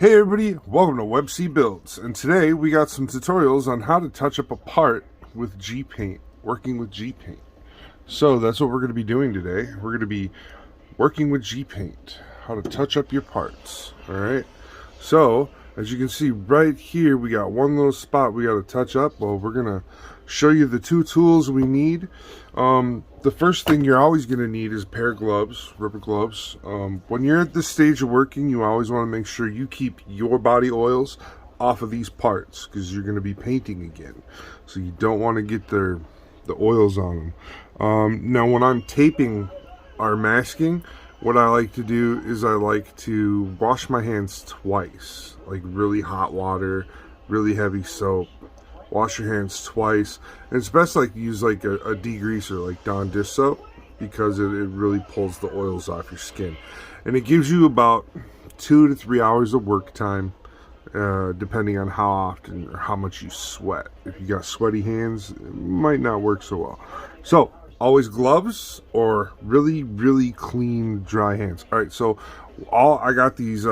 Hey everybody, welcome to WebC Builds, and today we got some tutorials on how to touch up a part with Gpaint, working with Gpaint. So that's what we're going to be doing today. We're going to be working with Gpaint, how to touch up your parts. Alright, so as you can see right here, we got one little spot we got to touch up. Well, we're going to show you the two tools we need. The first thing you're always going to need is a pair of gloves, rubber gloves. When you're at this stage of working, you always want to make sure you keep your body oils off of these parts because you're going to be painting again. So you don't want to get the oils on them. Now when I'm taping or masking, what I like to do is I like to wash my hands twice, like really hot water, really heavy soap. Wash your hands twice, and it's best like use like a degreaser like Dawn dish soap because it really pulls the oils off your skin, and it gives you about 2 to 3 hours of work time, depending on how often or how much you sweat. If you got sweaty hands, it might not work so well. So always gloves or really clean dry hands. All right, so I got these.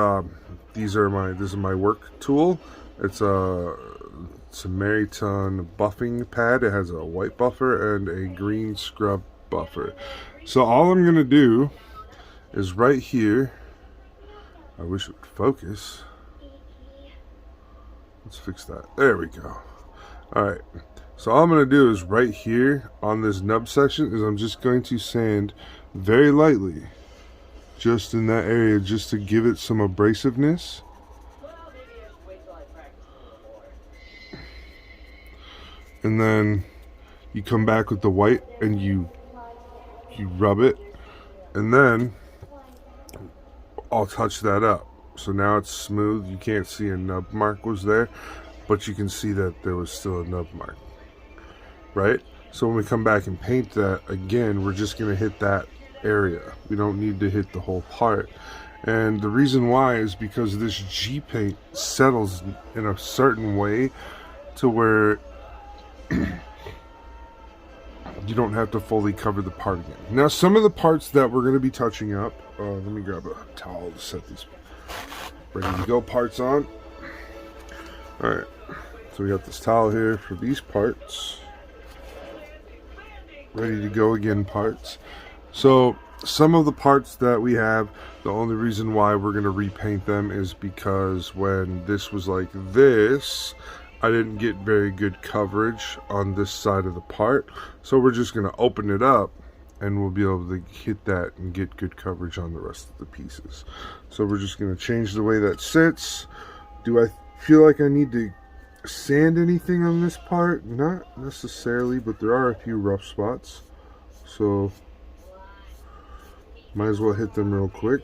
This is my work tool. It's a Samaritan buffing pad. It has a white buffer and a green scrub buffer. So all I'm gonna do is right here. I wish it would focus. Let's fix that. There we go. Alright, so all I'm gonna do is right here on this nub section is I'm just going to sand very lightly just in that area, just to give it some abrasiveness. And then you come back with the white and you rub it, and then I'll touch that up. So now it's smooth. You can't see a nub mark was there, but you can see that there was still a nub mark, right? So when we come back and paint that again, we're just going to hit that area. We don't need to hit the whole part. And the reason why is because this Gpaint settles in a certain way to where you don't have to fully cover the part again. Now, some of the parts that we're going to be touching up, let me grab a towel to set these ready to go parts on. Alright, so we got this towel here for these parts. Ready to go again parts. So some of the parts that we have, the only reason why we're going to repaint them is because when this was like this, I didn't get very good coverage on this side of the part, so we're just going to open it up and we'll be able to hit that and get good coverage on the rest of the pieces. So we're just going to change the way that sits. Do I feel like I need to sand anything on this part? Not necessarily, but there are a few rough spots, so might as well hit them real quick.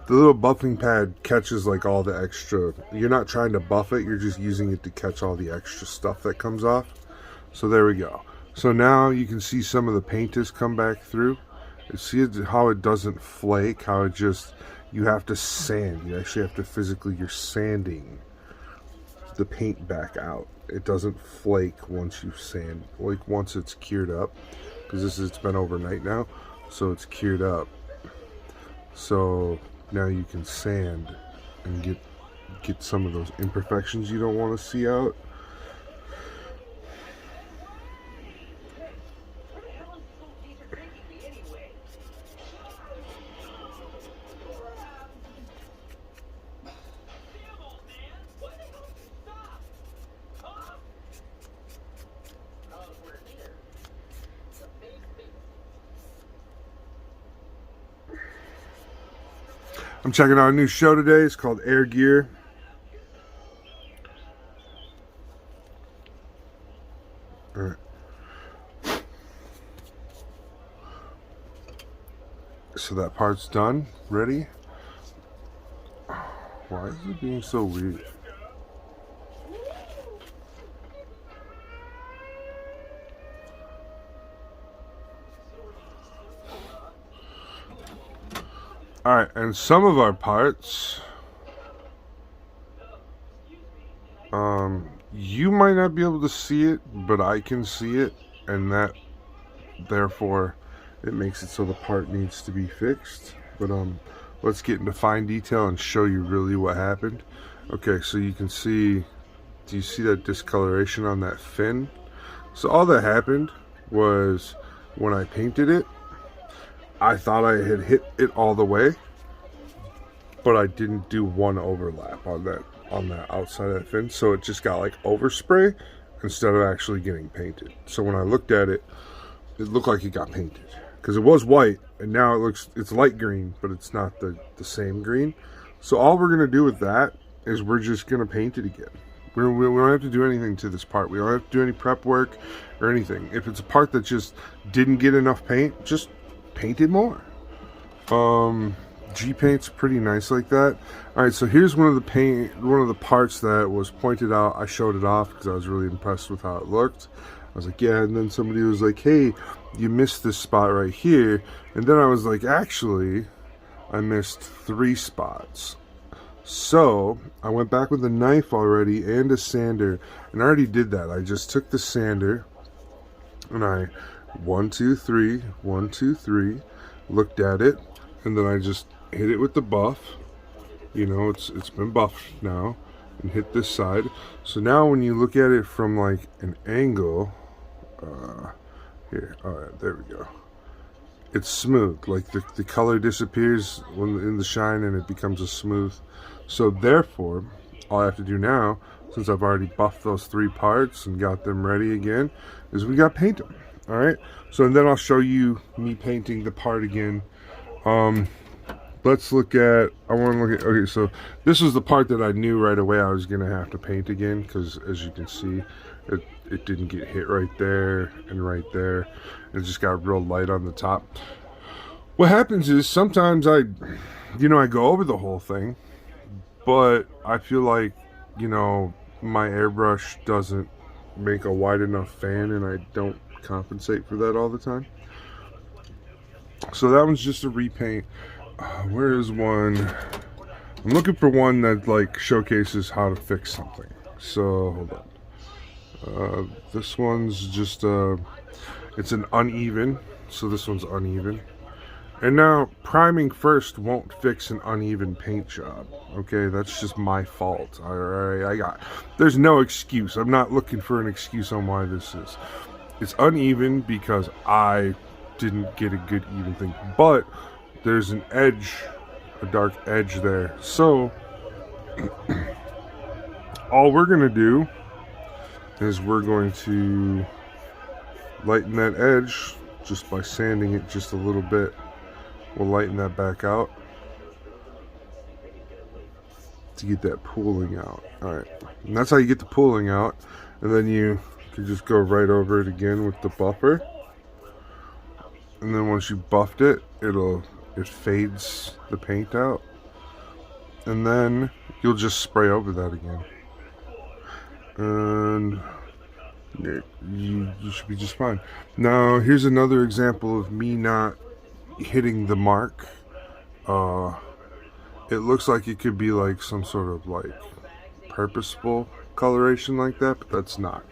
The little buffing pad catches like all the extra. You're not trying to buff it, you're just using it to catch all the extra stuff that comes off. So there we go. So now you can see some of the paint has come back through. You see how it doesn't flake, how it just, you have to sand. You actually have to physically, you're sanding the paint back out. It doesn't flake once you sand, like once it's cured up. Because it's been overnight now, so it's cured up. So now you can sand and get some of those imperfections you don't want to see out. I'm checking out a new show today. It's called Air Gear. All right. So that part's done. Ready? Why is it being so weird? Alright, and some of our parts, you might not be able to see it, but I can see it, and that, therefore, it makes it so the part needs to be fixed. But let's get into fine detail and show you really what happened. Okay, so you can see, do you see that discoloration on that fin? So all that happened was when I painted it, I thought I had hit it all the way, but I didn't do one overlap on that outside of that fin, so it just got like overspray instead of actually getting painted. So when I looked at it, it looked like it got painted because it was white, and now it's light green, but it's not the same green. So all we're gonna do with that is we're just gonna paint it again. We don't have to do anything to this part. We don't have to do any prep work or anything. If it's a part that just didn't get enough paint, just paint it more. Gpaint's pretty nice like that. All right, so here's one of the parts that was pointed out. I showed it off because I was really impressed with how it looked. I was like, yeah, and then somebody was like, hey, you missed this spot right here. And then I was like, actually, I missed 3 spots. So I went back with a knife already and a sander, and I already did that. I just took the sander and I 1, 2, 3, 1, 2, 3, looked at it, and then I just hit it with the buff. You know, it's been buffed now, and hit this side. So now when you look at it from like an angle, here, all right, there we go. It's smooth, like the color disappears when in the shine, and it becomes a smooth. So therefore, all I have to do now, since I've already buffed those 3 parts and got them ready again, is we got to paint them. All right. So and then I'll show you me painting the part again. Let's look at. I want to look at. Okay, so this was the part that I knew right away I was gonna have to paint again, because as you can see, it didn't get hit right there and right there. It just got real light on the top. What happens is sometimes I go over the whole thing, but I feel like, my airbrush doesn't make a wide enough fan, and I don't compensate for that all the time. So that one's just a repaint. Where is one? I'm looking for one that like showcases how to fix something. So hold on. This one's just it's an uneven. So this one's uneven. And now priming first won't fix an uneven paint job. Okay, that's just my fault. Alright, there's no excuse. I'm not looking for an excuse on why this is. It's uneven because I didn't get a good even thing. But there's an edge, a dark edge there. So all we're gonna do is we're going to lighten that edge just by sanding it just a little bit. We'll lighten that back out to get that pooling out. Alright, and that's how you get the pooling out. And then you can just go right over it again with the buffer. And then once you buffed it, it fades the paint out. And then you'll just spray over that again. And you should be just fine. Now, here's another example of me not hitting the mark. It looks like it could be like some sort of like purposeful coloration like that, but that's not.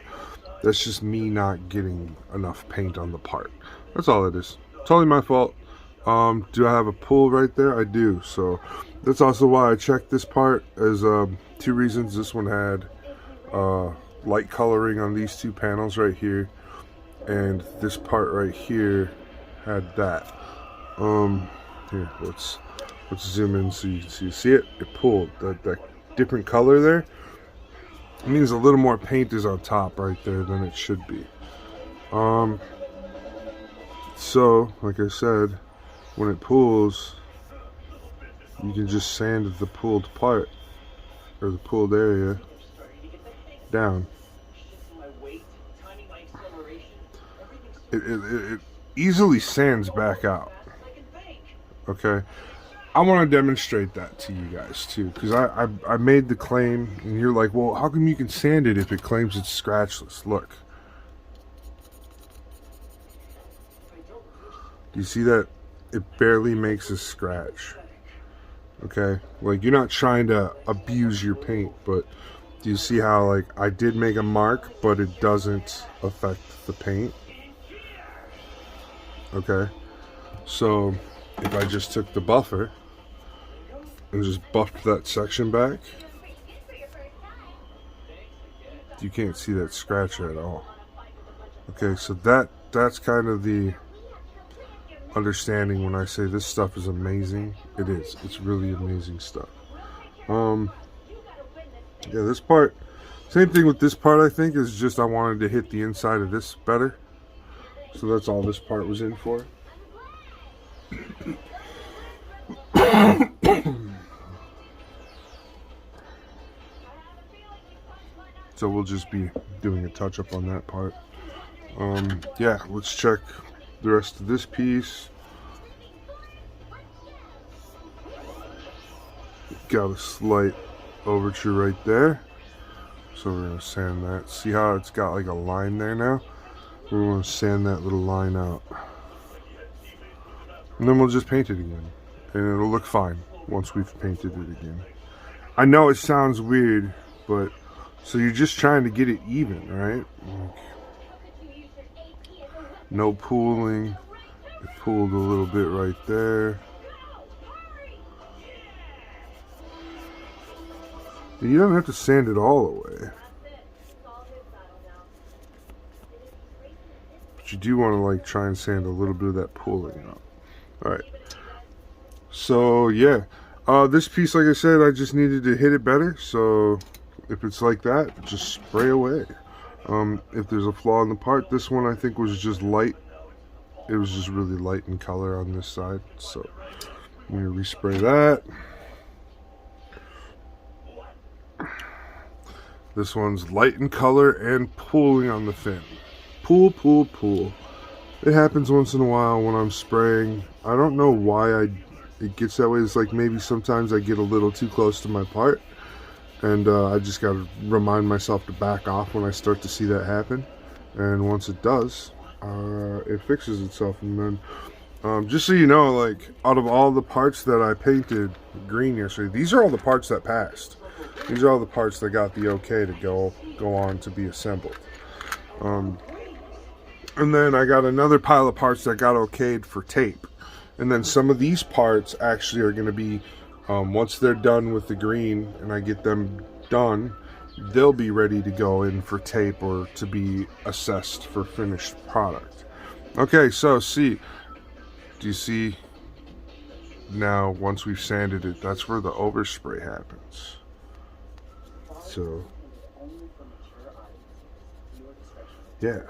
That's just me not getting enough paint on the part. That's all it is. Totally my fault. Do I have a pool right there? I do. So that's also why I checked this part as 2 reasons. This one had light coloring on these 2 panels right here, and this part right here had that. Here, let's zoom in so you can see it. It pulled that different color there. It means a little more paint is on top right there than it should be. So like I said, when it pulls, you can just sand the pulled part or the pulled area down. It easily sands back out. Okay, I want to demonstrate that to you guys too, because I made the claim, and you're like, well, how come you can sand it if it claims it's scratchless? Look, do you see that? It barely makes a scratch. Okay, like you're not trying to abuse your paint, but do you see how like I did make a mark, but it doesn't affect the paint? Okay, so if I just took the buffer and just buffed that section back. You can't see that scratch at all. Okay, so that's kind of the understanding when I say this stuff is amazing. It is. It's really amazing stuff. Yeah, this part, same thing with this part, I think, is just I wanted to hit the inside of this better. So that's all this part was in for. So we'll just be doing a touch-up on that part. Yeah, let's check the rest of this piece. Got a slight overture right there. So we're going to sand that. See how it's got like a line there now? We're going to sand that little line out. And then we'll just paint it again. And it'll look fine once we've painted it again. I know it sounds weird, but so you're just trying to get it even, right? No pooling. It pooled a little bit right there. You don't have to sand it all the way. But you do want to like try and sand a little bit of that pooling out. Alright. So yeah. This piece, like I said, I just needed to hit it better. So if it's like that, just spray away. If there's a flaw in the part, this one I think was just light. It was just really light in color on this side. So I'm going to respray that. This one's light in color and pooling on the fin. Pool, pool, pool. It happens once in a while when I'm spraying. I don't know why it gets that way. It's like maybe sometimes I get a little too close to my part. And I just got to remind myself to back off when I start to see that happen. And once it does, it fixes itself. And then, just so you know, like, out of all the parts that I painted green yesterday, these are all the parts that passed. These are all the parts that got the okay to go on to be assembled. And then I got another pile of parts that got okayed for tape. And then some of these parts actually are going to be, once they're done with the green and I get them done, they'll be ready to go in for tape or to be assessed for finished product. Okay, so do you see now once we've sanded it, that's where the overspray happens. So, yeah.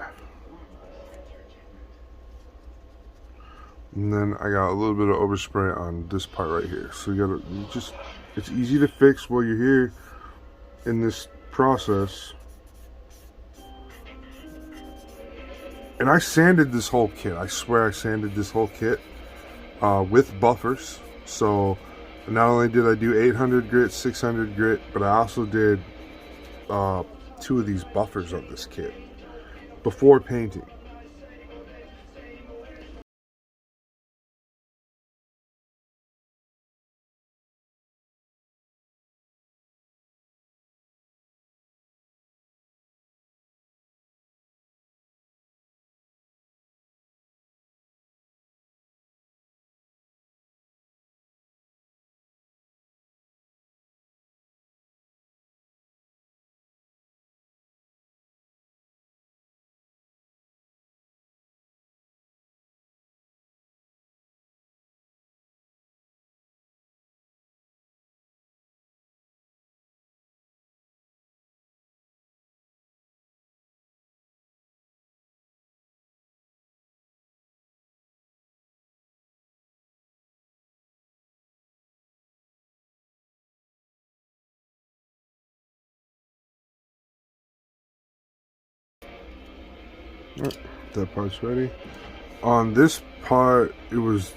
And then I got a little bit of overspray on this part right here. So it's easy to fix while you're here in this process. And I sanded this whole kit. I swear I sanded this whole kit with buffers. So not only did I do 800 grit, 600 grit, but I also did 2 of these buffers on this kit before painting. That part's ready. On this part, it's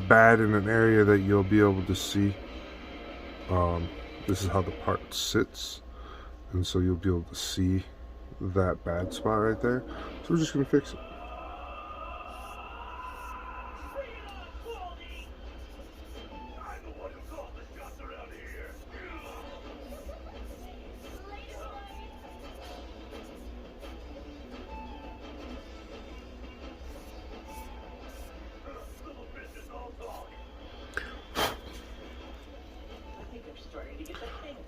bad in an area that you'll be able to see. This is how the part sits, and so you'll be able to see that bad spot right there. So we're just gonna fix it.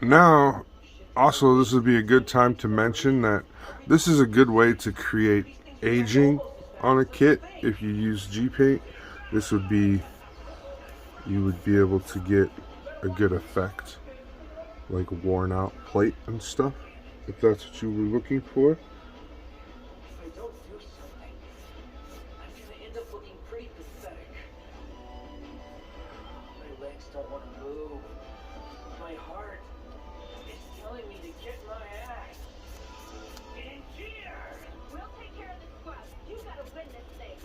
Now, also, this would be a good time to mention that this is a good way to create aging on a kit. If you use Gpaint, this would be, you would be able to get a good effect, like worn out plate and stuff, if that's what you were looking for. Don't want to move. My heart is telling me to get my ass in gear. We'll take care of the scrub. You gotta win this thing.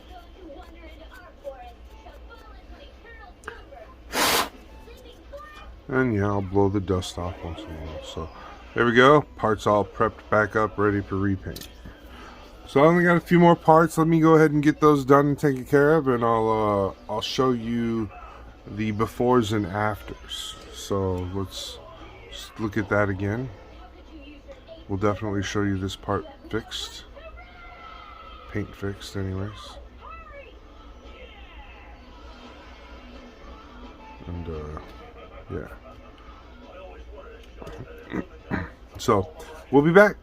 Those who wander into our forest shall fall into eternal slumber. Sleeping forest. And yeah, I'll blow the dust off once in a while. So there we go. Parts all prepped back up, ready for repaint. So I only got a few more parts. Let me go ahead and get those done and taken care of, and I'll show you the befores and afters. So let's just look at that again. We'll definitely show you this part fixed, paint fixed anyways. And yeah. So we'll be back.